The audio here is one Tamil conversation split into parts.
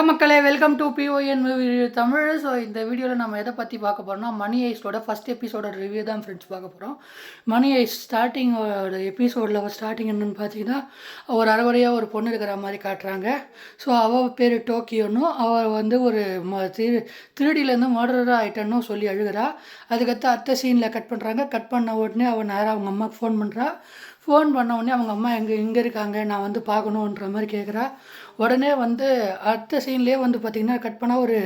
மக்களே welcome to PON Tamil. So இந்த வீடியோவில் நம்ம எதை பற்றி பார்க்க போகிறோம்னா மணி ஐஸ்டோட ஃபஸ்ட் எபிசோட ரிவ்யூ தான் ஃப்ரெண்ட்ஸ் பார்க்க போகிறோம். மணி ஐஸ் ஸ்டார்டிங்கோட எபிசோடில் ஸ்டார்டிங் என்னென்னு பார்த்தீங்கன்னா ஒரு அரைவரையாக ஒரு பொண்ணு இருக்கிற மாதிரி காட்டுறாங்க. ஸோ அவள் பேர் டோக்கியோன்னும் அவள் வந்து ஒரு திருடியிலேருந்து மர்டராக ஆகிட்டன்னு சொல்லி அழுகிறா. அதுக்கடுத்து அத்தை சீனில் கட் பண்ணுறாங்க. கட் பண்ண உடனே அவள் நேராக அவங்க அம்மாவுக்கு ஃபோன் பண்ணுறா. ஃபோன் பண்ண உடனே அவங்க அம்மா எங்கே இருக்காங்க, நான் வந்து பார்க்கணுன்ற மாதிரி கேட்குறா. உடனே வந்து அடுத்த சீன்லேயே வந்து பார்த்திங்கன்னா கட் பண்ணால் ஒரு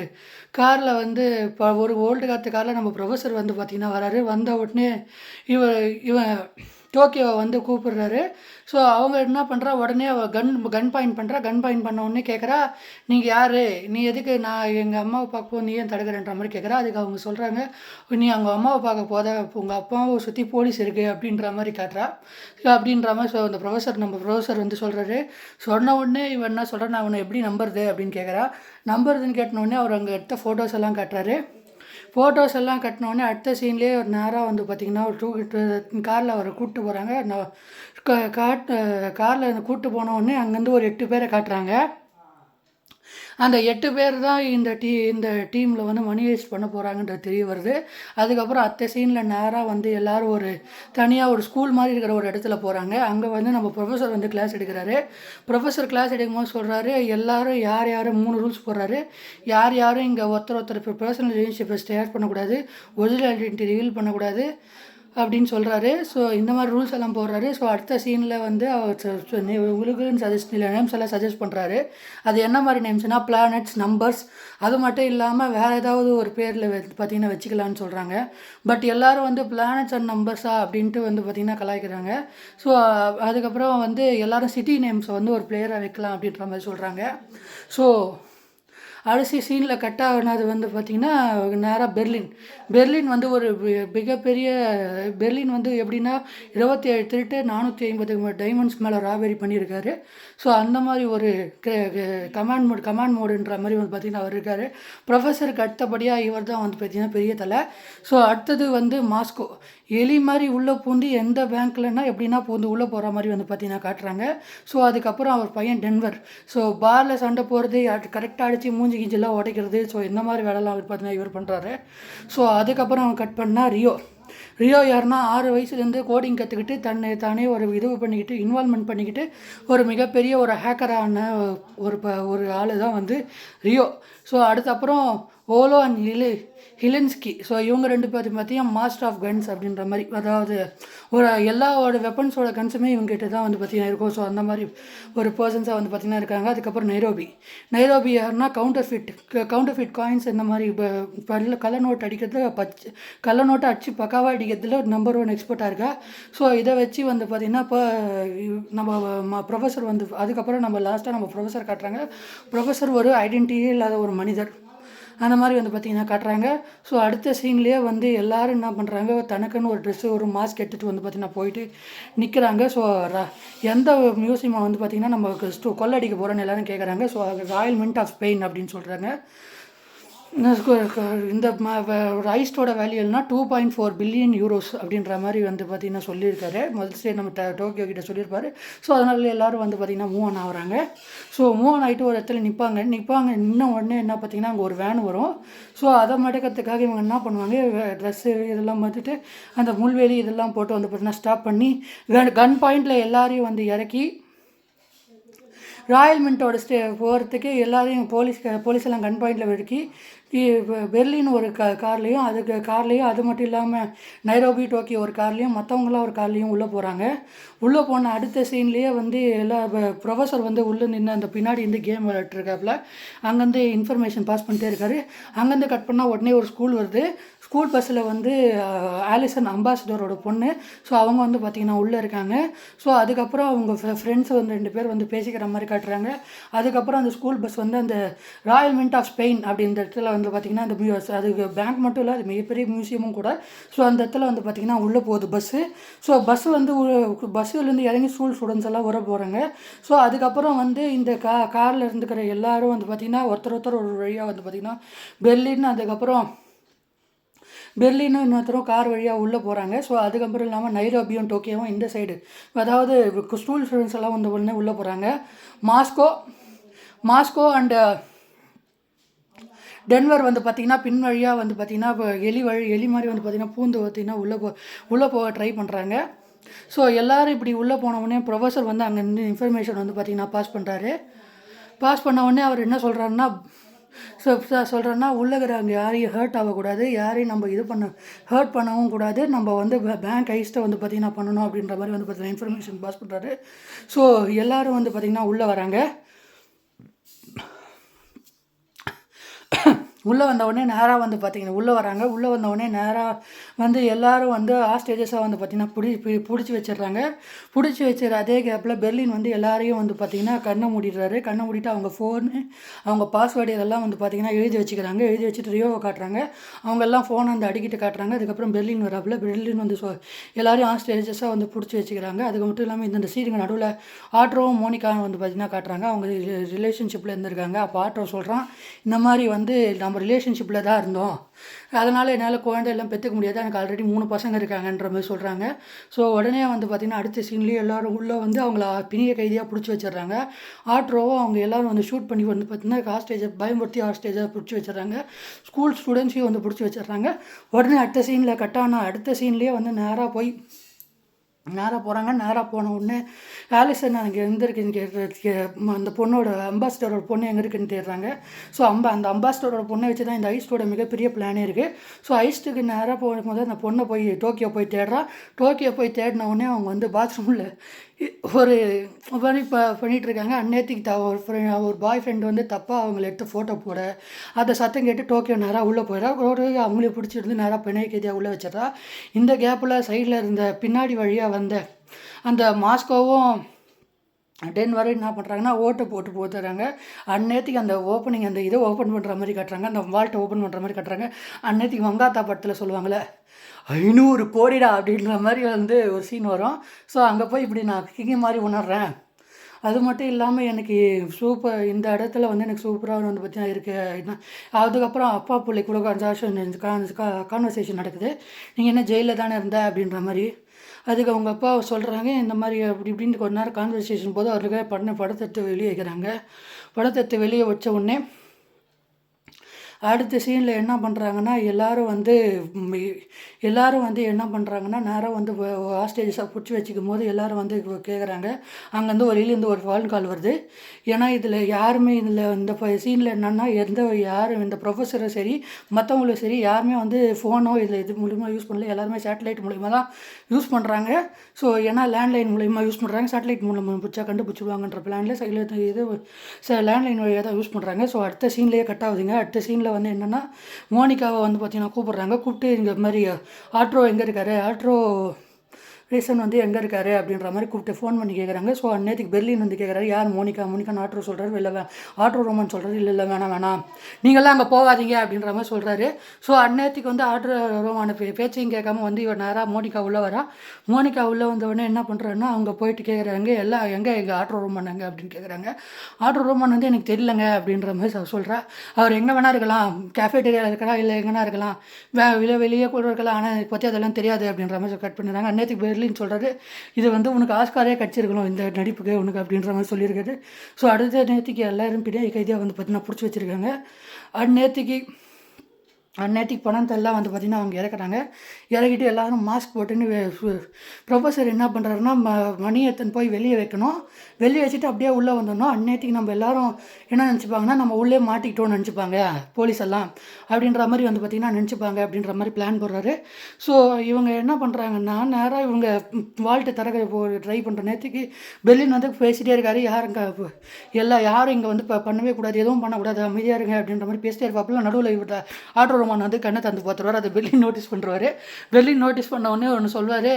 காரில் வந்து இப்போ ஒரு ஓல்டு காலத்து காரில் நம்ம ப்ரொஃபஸர் வந்து பார்த்திங்கன்னா வராரு. வந்த உடனே இவன் டோக்கியோவை வந்து கூப்பிடுறாரு. ஸோ அவங்க என்ன பண்ணுறா, உடனே அவள் கன் பாயிண்ட் பண்ணுறா. கன் பாயிண்ட் பண்ண உடனே கேட்குறா, நீங்கள் யார், நீ எதுக்கு நான் எங்கள் அம்மாவை பார்க்க நீ ஏன் தடுக்கிறன்ற மாதிரி கேட்குறா. அதுக்கு அவங்க சொல்கிறாங்க, நீ அவங்க அம்மாவை பார்க்க போத உங்கள் அப்பாவை சுற்றி போலீஸ் இருக்குது அப்படின்ற மாதிரி காட்டுறா. அப்படின்ற மாதிரி அந்த நம்ம ப்ரொஃபஸர் வந்து சொல்கிறாரு. சொன்ன உடனே இவன் என்ன சொல்கிறா, நான் அவனை எப்படி நம்புறது அப்படின்னு கேட்குறா. நம்புறதுன்னு கேட்டினோடனே அவர் அங்கே எடுத்த ஃபோட்டோஸ் எல்லாம் காட்டுறாரு. ஃபோட்டோஸ் எல்லாம் கட்டினோடனே அடுத்த சீன்லேயே ஒரு நேராக வந்து பார்த்திங்கன்னா ஒரு காரில் அவரை கூப்பிட்டு போகிறாங்க. காரில் கூப்பிட்டு போனோடனே அங்கேருந்து ஒரு 8 பேரை காட்டுறாங்க. அந்த 8 பேர் தான் இந்த டீமில் வந்து மணி ஹெய்ஸ்ட் பண்ண போகிறாங்கன்றது தெரிய வருது. அதுக்கப்புறம் அத்தை சீனில் நேராக வந்து எல்லோரும் ஒரு தனியாக ஒரு ஸ்கூல் மாதிரி இருக்கிற ஒரு இடத்துல போகிறாங்க. அங்கே வந்து நம்ம ப்ரொஃபஸர் வந்து கிளாஸ் எடுக்கிறாரு. ப்ரொஃபஸர் கிளாஸ் எடுக்கும்போது சொல்கிறாரு, எல்லோரும் யார் 3 ரூல்ஸ் போடுறாரு. யாரும் இங்கே ஒருத்தர் இப்போ பர்சனல் ரிலேஷன்ஷிப்பை ஷேர் பண்ணக்கூடாது, ஒரிஜினல் ஐடென்டிட்டி ரிவீல் பண்ணக்கூடாது அப்படின்னு சொல்கிறாரு. ஸோ இந்த மாதிரி ரூல்ஸ் எல்லாம் போடுறாரு. ஸோ அடுத்த சீனில் வந்து அவர் உங்களுக்குன்னு நேம்ஸ் எல்லாம் சஜஸ்ட் பண்ணுறாரு. அது என்ன மாதிரி நேம்ஸ்னால் பிளானட்ஸ், நம்பர்ஸ், அது மட்டும் இல்லாமல் வேறு ஏதாவது ஒரு பேரில் பார்த்திங்கன்னா வச்சுக்கலான்னு சொல்கிறாங்க. பட் எல்லோரும் வந்து பிளானட்ஸ் அண்ட் நம்பர்ஸா அப்படின்ட்டு வந்து பார்த்திங்கன்னா கலாய்க்கிறாங்க. ஸோ அதுக்கப்புறம் வந்து எல்லோரும் சிட்டி நேம்ஸை வந்து ஒரு பிளேயராக வைக்கலாம் அப்படின்ற மாதிரி சொல்கிறாங்க. ஸோ அரிசி சீனில் கட் ஆகினது வந்து பார்த்திங்கன்னா நேராக பெர்லின் வந்து ஒரு மிகப்பெரிய பெர்லின் வந்து எப்படின்னா 27 திருட்டு 450 டைமண்ட்ஸ் மேலே ராபரி பண்ணியிருக்காரு. ஸோ அந்த மாதிரி ஒரு கமாண்ட் மோடுன்ற மாதிரி வந்து பார்த்திங்கன்னா அவர் இருக்கார். ப்ரொஃபஸருக்கு அடுத்தபடியாக இவர் தான் வந்து பார்த்திங்கன்னா பெரிய தலை. ஸோ அடுத்தது வந்து மாஸ்கோ எலி மாதிரி உள்ளே பூந்து எந்த பேங்க்லன்னா எப்படின்னா பூந்து உள்ளே போகிற மாதிரி வந்து பார்த்திங்கன்னா காட்டுறாங்க. ஸோ அதுக்கப்புறம் அவர் பையன் டென்வர். ஸோ பாரில் சண்டை போகிறது, கரெக்டாக அடித்து மூஞ்சி கிஞ்சிலாம் உடைக்கிறது. ஸோ இந்த மாதிரி வேலைலாம் அவர் பார்த்தீங்கன்னா இவர் பண்ணுறாரு. ஸோ அதுக்கப்புறம் அவன் கட் பண்ணால் ரியோ யாருன்னா 6 வயசுலேருந்து கோடிங் கற்றுக்கிட்டு தானே ஒரு பண்ணிக்கிட்டு இன்வால்மெண்ட் பண்ணிக்கிட்டு ஒரு மிகப்பெரிய ஒரு ஹேக்கரான ஒரு ஆள் தான் வந்து ரியோ. ஸோ அடுத்தப்புறம் ஓலோ அண்ட் ஹிலன்ஸ்கி. ஸோ இவங்க 2 பேரும் பார்த்திங்கன்னா மாஸ்டர் ஆஃப் கன்ஸ் அப்படின்ற மாதிரி, அதாவது ஒரு எல்லாவோட வெப்பன்ஸோட கன்ஸுமே இவங்ககிட்ட தான் வந்து பார்த்திங்கன்னா இருக்கும். ஸோ அந்த மாதிரி ஒரு பர்சன்ஸாக வந்து பார்த்திங்கன்னா இருக்காங்க. அதுக்கப்புறம் நைரோபி யாருன்னா கவுண்டர் ஃபிட் காயின்ஸ் இந்த மாதிரி கள்ள நோட் அடிக்கிறதுல கள்ள நோட்டை அடித்து பக்காவாக அடிக்கிறதுல நம்பர் 1 எக்ஸ்பர்ட்டாக இருக்கா. ஸோ இதை வச்சு வந்து பார்த்திங்கன்னா இப்போ நம்ம ப்ரொஃபஸர் வந்து அதுக்கப்புறம் நம்ம லாஸ்ட்டாக நம்ம ப்ரொஃபஸர் காட்டுறாங்க. ப்ரொஃபஸர் ஒரு ஐடென்டிட்டியே இல்லாத ஒரு மனிதர் அந்த மாதிரி வந்து பார்த்திங்கன்னா காட்டுறாங்க. ஸோ அடுத்த சீன்லேயே வந்து எல்லோரும் என்ன பண்ணுறாங்க, தனக்குன்னு ஒரு ட்ரெஸ்ஸு ஒரு மாஸ்க் எடுத்துகிட்டு வந்து பார்த்திங்கன்னா போயிட்டு நிற்கிறாங்க. ஸோ எந்த மியூசியமாக வந்து பார்த்திங்கன்னா நம்ம கொள்ளடிக்க போகிறோன்னு எல்லோரும் கேட்குறாங்க. So Royal Mint of Spain அப்படின்னு சொல்கிறாங்க. இந்த ஐஸ்டோட வேல்யூ இல்லைனா 2.4 பில்லியன் யூரோஸ் அப்படின்ற மாதிரி வந்து பார்த்திங்கன்னா சொல்லியிருக்காரு. முதல் ஸ்டே நம்ம டோக்கியோ கிட்ட சொல்லியிருப்பாரு. ஸோ அதனால எல்லோரும் வந்து பார்த்திங்கன்னா மூவ் ஆன் ஆகுறாங்க. ஸோ மூவ் ஆன் ஆகிட்டு ஒரு இடத்துல நிற்பாங்க. இன்னும் உடனே என்ன பார்த்திங்கன்னா அங்கே ஒரு வேன் வரும். ஸோ அதை மடக்கிறதுக்காக இவங்க என்ன பண்ணுவாங்க, ட்ரெஸ்ஸு இதெல்லாம் பார்த்துட்டு அந்த முள்வேலி இதெல்லாம் போட்டு வந்து பார்த்திங்கன்னா ஸ்டாப் பண்ணி கன் பாயிண்டில் எல்லாரையும் வந்து இறக்கி ராயல் மின்ட்டோட போகிறதுக்கு எல்லாரையும் போலீஸ் எல்லாம் கன் பாயிண்டில் வெடுக்கி பெர்லின் ஒரு கார்லேயும் அது மட்டும் இல்லாமல் நைரோபி டோக்கியோ ஒரு கார்லேயும் மற்றவங்களாம் ஒரு கார்லேயும் உள்ளே போகிறாங்க. உள்ளே போன அடுத்த சீன்லேயே வந்து ப்ரொஃபஸர் வந்து உள்ளே நின்று அந்த பின்னாடி இருந்து கேம் விளையாட்டுருக்காப்புல அங்கேருந்து இன்ஃபர்மேஷன் பாஸ் பண்ணிட்டே இருக்காரு. அங்கேருந்து கட் பண்ணால் உடனே ஒரு ஸ்கூல் வருது. ஸ்கூல் பஸ்ஸில் வந்து ஆலிசன் அம்பாசிடரோட பொண்ணு. ஸோ அவங்க வந்து பார்த்திங்கன்னா உள்ளே இருக்காங்க. ஸோ அதுக்கப்புறம் அவங்க ஃப்ரெண்ட்ஸ் வந்து 2 பேர் வந்து பேசிக்கிற மாதிரி காட்டுறாங்க. அதுக்கப்புறம் அந்த ஸ்கூல் பஸ் வந்து அந்த ராயல் மின்ட் ஆஃப் ஸ்பெயின் அப்படின்ற இடத்துல வந்து பார்த்திங்கன்னா அந்த அதுக்கு பேங்க் மட்டும் இல்லை, அது மிகப்பெரிய மியூசியமும் கூட. ஸோ அந்த இடத்துல வந்து பார்த்திங்கன்னா உள்ளே போகுது பஸ்ஸு. ஸோ பஸ்ஸுலேருந்து இறங்கி ஸ்டூடெண்ட்ஸ் எல்லாம் வர போகிறாங்க. ஸோ அதுக்கப்புறம் வந்து இந்த காரில் இருந்துக்கிற எல்லோரும் வந்து பார்த்திங்கன்னா ஒருத்தர் ஒரு வழியாக வந்து பார்த்திங்கன்னா பெர்லினும் இன்னொருத்தரும் கார் வழியாக உள்ளே போகிறாங்க. ஸோ அதுக்கப்புறம் இல்லாமல் நைரோபியும் டோக்கியோவும் இந்த சைடு, அதாவது ஸ்கூல் ஸ்டூடெண்ட்ஸ் எல்லாம் வந்து உடனே உள்ளே போகிறாங்க. மாஸ்கோ அண்டு டென்வர் வந்து பார்த்திங்கன்னா பின் வழியாக வந்து பார்த்திங்கன்னா இப்போ எலி மாதிரி வந்து பார்த்திங்கன்னா பூந்து பார்த்திங்கன்னா உள்ளே போக ட்ரை பண்ணுறாங்க. ஸோ எல்லோரும் இப்படி உள்ளே போனவுடனே ப்ரொஃபஸர் வந்து அங்கேருந்து இன்ஃபர்மேஷன் வந்து பார்த்திங்கன்னா பாஸ் பண்ணுறாரு. பாஸ் பண்ண உடனே அவர் என்ன சொல்கிறாருன்னா உள்ளே இருக்கிறவங்க யாரையும் ஹர்ட் ஆகக்கூடாது, யாரையும் நம்ம ஹர்ட் பண்ணவும் கூடாது, நம்ம வந்து பேங்க் ஹைஸ்ட்டை வந்து பார்த்திங்கன்னா பண்ணணும் அப்படின்ற மாதிரி வந்து பார்த்திங்கன்னா இன்ஃபர்மேஷன் பாஸ் பண்ணுறாரு. ஸோ எல்லோரும் வந்து பார்த்திங்கன்னா உள்ளே வராங்க. உள்ளே வந்தவுடனே நேராக வந்து பார்த்திங்கன்னா உள்ளே வராங்க. உள்ளே வந்தவுடனே நேராக வந்து எல்லோரும் வந்து ஹாஸ்டேஜஸாக வந்து பார்த்திங்கன்னா பிடிச்சி வச்சிடுறாங்க. பிடிச்சி வச்சுற அதே கேப்பில் பெர்லின் வந்து எல்லாரையும் வந்து பார்த்திங்கன்னா கண்ணை மூடிடுறாரு. கண்ணை மூடிட்டு அவங்க ஃபோனு, அவங்க பாஸ்வேர்டு இதெல்லாம் வந்து பார்த்திங்கன்னா எழுதி வச்சுக்கிறாங்க. எழுதி வச்சுட்டு ரியோவை காட்டுறாங்க. அவங்கெல்லாம் ஃபோனை வந்து அடிக்கிட்டு காட்டுறாங்க. அதுக்கப்புறம் பெர்லின் வராப்புல. பெர்லின் வந்து எல்லாரையும் ஹாஸ்டேஜஸாக வந்து பிடிச்சி வச்சுக்கிறாங்க. அதுக்கு மட்டும் இல்லாமல் இந்த சீனுங்க நடுவில் ஆட்ரோவும் மோனிகாவும் வந்து பார்த்திங்கன்னா காட்டுறாங்க. அவங்க ரிலேஷன்ஷிப்பில் இருந்திருக்காங்க. அப்போ ஆட்ரோ சொல்கிறான், இந்த மாதிரி வந்து நம்ம ரிலேஷன்ஷிப்பில் தான் இருந்தோம், அதனால் என்னால் குழந்தையெல்லாம் பெற்றுக்க முடியாது, எனக்கு ஆல்ரெடி 3 பசங்க இருக்காங்கன்ற மாதிரி சொல்கிறாங்க. ஸோ உடனே வந்து பார்த்திங்கன்னா அடுத்த சீன்லேயே எல்லோரும் உள்ளே வந்து அவங்கள பிணிய கைதியாக பிடிச்சி வச்சிடுறாங்க. ஆட்ரோவும் அவங்க எல்லோரும் வந்து ஷூட் பண்ணி வந்து பார்த்திங்கன்னா ஹாஸ்டேஜை பயன்படுத்தி ஹாஸ்டேஜாக பிடிச்சி வச்சிடுறாங்க. ஸ்கூல் ஸ்டூடெண்ட்ஸையும் வந்து பிடிச்சி வச்சிடுறாங்க. உடனே அடுத்த சீனில் கட்டான அடுத்த சீன்லேயே வந்து நேராக போகிறாங்க. நேராக போன உடனே ஆலிசன் அங்கே எங்கே இருக்குன்னு கேட்குறதுக்கு அந்த பொண்ணோட அம்பாசிடரோட பொண்ணு எங்கே இருக்குன்னு தேடுறாங்க. ஸோ அந்த அம்பாசிடரோட பொண்ணை வச்சு தான் இந்த ஐஸ்டோட மிகப்பெரிய பிளானே இருக்குது. ஸோ ஐஸ்ட்டுக்கு நேராக போகும்போது அந்த பொண்ணை டோக்கியோ போய் தேடுறா. டோக்கியோ போய் தேடின உடனே அவங்க வந்து பாத்ரூமில் ஒரு மாதிரி பண்ணிகிட்ருக்காங்க. அந்நேரத்துக்கு ஒரு பாய் ஃப்ரெண்டு வந்து தப்பாக அவங்கள எடுத்து ஃபோட்டோ போட அதை சத்தம் கேட்டு டோக்கியோ நேராக உள்ளே போயிடா. அவங்களே பிடிச்சிருந்து நேராக பிணை கைதியாக உள்ளே வச்சிடறா. இந்த கேப்பில் சைடில் இருந்த பின்னாடி வழியாக வந்த அந்த மாஸ்கோவும் டென்வரும் என்ன பண்ணுறாங்கன்னா ஓட்டை போட்டு போத்துறாங்க. அந்நேரத்துக்கு அந்த ஓப்பனிங் அந்த இதை ஓப்பன் பண்ணுற மாதிரி காட்டுறாங்க, அந்த வால்ட்டை ஓப்பன் பண்ணுற மாதிரி காட்டுறாங்க. அந்நேரத்துக்கு வங்காத்தா படத்தில் சொல்லுவாங்களே 500 கோடிடா அப்படின்ற மாதிரி வந்து ஒரு சீன் வரும். ஸோ அங்கே போய் இப்படி நான் கிங் மாதிரி உணர்றேன். அது மட்டும் இல்லாமல் எனக்கு இந்த இடத்துல வந்து எனக்கு சூப்பராக வந்து பார்த்தீங்கன்னா இருக்குது. அதுக்கப்புறம் அப்பா பிள்ளை கூட கான்வர்சேஷன் நடக்குது. நீங்கள் என்ன ஜெயிலில் தானே இருந்த அப்படின்ற மாதிரி. அதுக்கு அவங்க அப்பா சொல்கிறாங்க, இந்த மாதிரி அப்படி இப்படின்னு கொஞ்ச நேரம் கான்வர்சேஷன் போது அவருக்கு படத்தை வெளியே வைக்கிறாங்க. படத்தை வெளியே வச்ச உடனே அடுத்த சீனில் என்ன பண்ணுறாங்கன்னா எல்லோரும் வந்து என்ன பண்ணுறாங்கன்னா நேராக வந்து ஹாஸ்டேஜஸாக பிடிச்சி வச்சுக்கும் போது எல்லோரும் வந்து கேட்குறாங்க. அங்கேருந்து வெளியிலேருந்து ஒரு ஃபான் கால் வருது. ஏன்னா இதில் யாருமே இந்த சீனில் என்னென்னா யாரும் இந்த ப்ரொஃபஸரும் சரி மற்றவங்களும் சரி யாருமே வந்து ஃபோனோ இது மூலிமா யூஸ் பண்ணல. எல்லாருமே சேட்டலைட் மூலிமா தான் யூஸ் பண்ணுறாங்க. ஸோ ஏன்னா லேண்ட்லைன் மூலிமா யூஸ் பண்ணுறாங்க. சேட்டலைட் மூலமாக பிடிச்சா கண்டுபிடிச்சிடுவாங்கன்ற பிளானில் லேண்ட்லைன் வழியாக தான் யூஸ் பண்ணுறாங்க. ஸோ அடுத்த சீன்லேயே கட் ஆகுதுங்க. அடுத்த சீனில் வந்து என்னென்னா மோனிகாவை வந்து பார்த்திங்கன்னா கூப்பிட்றாங்க. கூப்பிட்டு இந்த மாதிரி ஆட்ரோ எங்கே இருக்காரு, ஆட்ரோ ரீசன் வந்து எங்கே இருக்காரு அப்படின்ற மாதிரி கூப்பிட்டு ஃபோன் பண்ணி கேட்குறாங்க. ஸோ அந்நேரத்துக்கு பெர்லின் வந்து கேட்குறாரு, யார் மோனிகா ஆட்ரோ சொல்கிறாரு, இல்லை ஆட்ரோ ரோமான் சொல்கிறாரு, இல்லை வேணாம் நீங்கள்லாம் அங்கே போகாதீங்க அப்படின்ற மாதிரி சொல்கிறாரு. ஸோ அந்நேரத்துக்கு வந்து ஆட்ரோ ரோமான பேச்சையும் கேட்காம வந்து இவர் நேராக மோனிகா உள்ளே வரா. மோனிகா உள்ளே வந்தவுடனே என்ன பண்ணுறாருன்னா அவங்க போயிட்டு கேட்குறாங்க, எங்கள் ஆட்ரோ ரோமான் எங்கே அப்படின்னு கேட்குறாங்க. ஆட்ரோ ரோமான் வந்து எனக்கு தெரியலங்க அப்படின்ற மாதிரி சொல்கிறா. அவர் எங்கே வேணா இருக்கலாம், கேஃபேட்டேரியாவில் இருக்கலாம், இல்லை எங்கன்னா இருக்கலாம், வெளியே கூட இருக்கலாம், ஆனால் எனக்கு பற்றி அதெல்லாம் தெரியாது அப்படின்ற மாதிரி கட் பண்ணுறாங்க. அந்நேரத்துக்கு சொல்கிறாரு, இது வந்து உனக்கு ஆஸ்காரே கிடச்சிருக்கணும் இந்த நடிப்புக்கு உனக்கு அப்படின்ற மாதிரி சொல்லியிருக்காரு. ஸோ அடுத்த நேரத்துக்கு எல்லோரும் பின்னாடி கைதியாக வந்து பார்த்தீங்கன்னா பிடிச்சி வச்சுருக்காங்க. அந்நேரத்துக்கு பணத்தை எல்லாம் வந்து பார்த்திங்கன்னா அவங்க இறக்கிட்டு எல்லோரும் மாஸ்க் போட்டுன்னு ப்ரொஃபஸர் என்ன பண்ணுறாருன்னா மணி எடுத்துன்னு போய் வெளியே வைக்கணும். வெளியே வச்சுட்டு அப்படியே உள்ளே வந்துடணும். அந்நேரத்துக்கு நம்ம எல்லோரும் என்ன நினச்சிப்பாங்கன்னா நம்ம உள்ளே மாட்டிக்கிட்டோன்னு நினச்சிப்பாங்க போலீஸ் எல்லாம் அப்படின்ற மாதிரி வந்து பார்த்திங்கன்னா நினச்சிப்பாங்க அப்படின்ற மாதிரி பிளான் போடுறாரு. ஸோ இவங்க என்ன பண்ணுறாங்கன்னா நேராக இவங்க வால்ட்டை ட்ரை பண்ணுற நேரத்துக்கு பெர்லின் வந்து பேசிகிட்டே இருக்காரு. யாரும் இங்கே வந்து பண்ணவே கூடாது, எதுவும் பண்ணக்கூடாது, அமைதியாக இருங்க அப்படின்ற மாதிரி பேசிட்டே இருப்பாப்புல. நடுவில் இவர்கிட்ட ஆட்ரோ ரோமான் வந்து கண்ணை தந்து பார்த்துருவார். அதை பெர்லின் நோட்டீஸ் பண்ணுறாரு. பெர்லின் நோட்டீஸ் பண்ண உடனே ஒன்று சொல்வார்,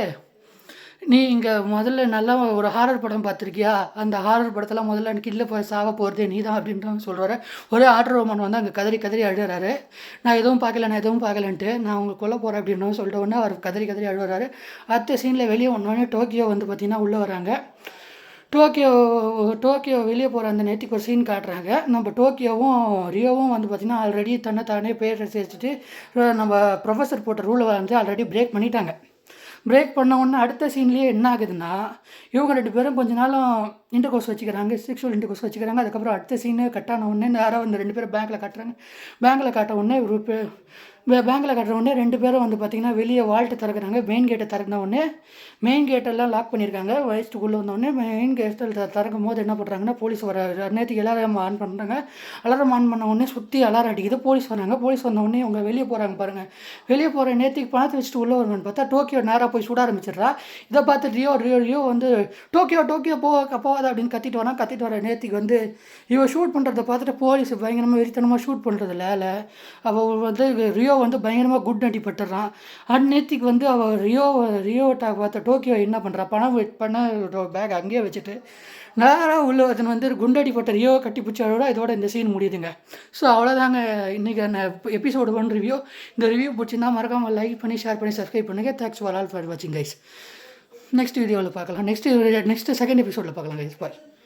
நீ இங்கே முதல்ல நல்லா ஒரு ஹாரர் படம் பார்த்துருக்கியா, அந்த ஹாரர் படத்தெல்லாம் முதல்ல எனக்கு இல்லை போய் சாவ போகிறதே நீ தான் அப்படின்ற சொல்கிறாரு. ஒரே ஆட்ரோ ரோமான் வந்து அங்கே கதறி அழுகிறாரு. நான் எதுவும் பார்க்கலன்ட்டு நான் அவங்க கொல்ல போகிறேன் அப்படின்னு சொல்லிட்ட உடனே அவர் கதறி அழுகிறாரு. அடுத்த சீனில் வெளியே ஒன்று டோக்கியோ வந்து பார்த்திங்கன்னா உள்ளே வராங்க. டோக்கியோ வெளியே போகிற அந்த நேற்றுக்கு ஒரு சீன் காட்டுறாங்க. நம்ம டோக்கியோவும் ரியோவும் வந்து பார்த்திங்கன்னா ஆல்ரெடி தன்னைத்தானே பேர் சேர்த்துட்டு நம்ம ப்ரொஃபஸர் போட்ட ரூலை வந்து ஆல்ரெடி பிரேக் பண்ணிட்டாங்க. பிரேக் பண்ண உடனே அடுத்த சீன்லேயே என்ன ஆகுதுன்னா இவங்க 2 பேரும் கொஞ்ச நாளும் இன்டர் கோர்ஸ் வச்சுக்கிறாங்க, செக்ஷுவல் இன்டர் கோர்ஸ் வச்சுக்கிறாங்க. அதுக்கப்புறம் அடுத்த சீனு கட்டான உடனே நேராக வந்து 2 பேரும் பேங்க்கில் காட்டுறாங்க. பேங்க்கில் காட்ட உடனே பேங்க்கில் கட்டுற உடனே 2 பேரும் வந்து பார்த்திங்கன்னா வெளியே வால்ட்டு திறக்கிறாங்க. மெயின் கேட்டை திறந்த உடனே மெயின் கேட்டெல்லாம் லாக் பண்ணியிருக்காங்க. வயசுக்குள்ளே வந்தோடனே மெயின் கேட்டில் திறக்கும் போது என்ன பண்ணுறாங்கன்னா போலீஸ் வர நேற்றுக்கு அலாரம் ஆன் பண்ணுறாங்க. அலாரம் ஆன் பண்ண உடனே சுற்றி அலாரம் அடிக்குது. போலீஸ் வராங்க. போலீஸ் வந்த உடனே அவங்க வெளியே போகிறாங்க பாருங்கள். வெளியே போகிற நேற்றுக்கு பணத்தை வச்சுட்டு உள்ளே வருவான்னு பார்த்தா டோக்கியோ நேராக போய் சுட ஆரம்பிச்சிடுறா. இதை பார்த்து ரியோ வந்து டோக்கியோ போகாத அப்படின்னு கத்திட்டு வர நேற்றுக்கு வந்து இவன் ஷூட் பண்ணுறதை பார்த்துட்டு போலீஸ் பயங்கரமாக வெறித்தனமாக ஷூட் பண்ணுறதில்ல. அவள் வந்து ரியோ வந்து பயங்கரமாக குட் அடிப்பட்டுறான். நேற்றுக்கு வந்து அவள் ரியோட்டா பார்த்த டோக்கியோ என்ன பண்ணுறா, பண பேக் அங்கேயே வச்சுட்டு நேராக உள்ள அதன் வந்து குண்டடிப்பட்ட ரியோ கட்டி பிடிச்சோட இதோட இந்த சீன் முடியுதுங்க. ஸோ அவ்வளோதாங்க இன்றைக்கி எபிசோடு 1 ரிவ்யூ. இந்த ரிவ்யூ பிடிச்சிருந்தா மறக்காமல் லைக் பண்ணி ஷேர் பண்ணி சப்ஸ்கிரைப் பண்ணுங்கள். தேங்க்ஸ் ஃபார் ஆல் ஃபார் வாட்சிங் கைஸ். நெக்ஸ்ட் வீடியோவில் பார்க்கலாம். நெக்ஸ்ட் செகண்ட் எபிசோடில் பார்க்கலாம் கைஸ். பாய்.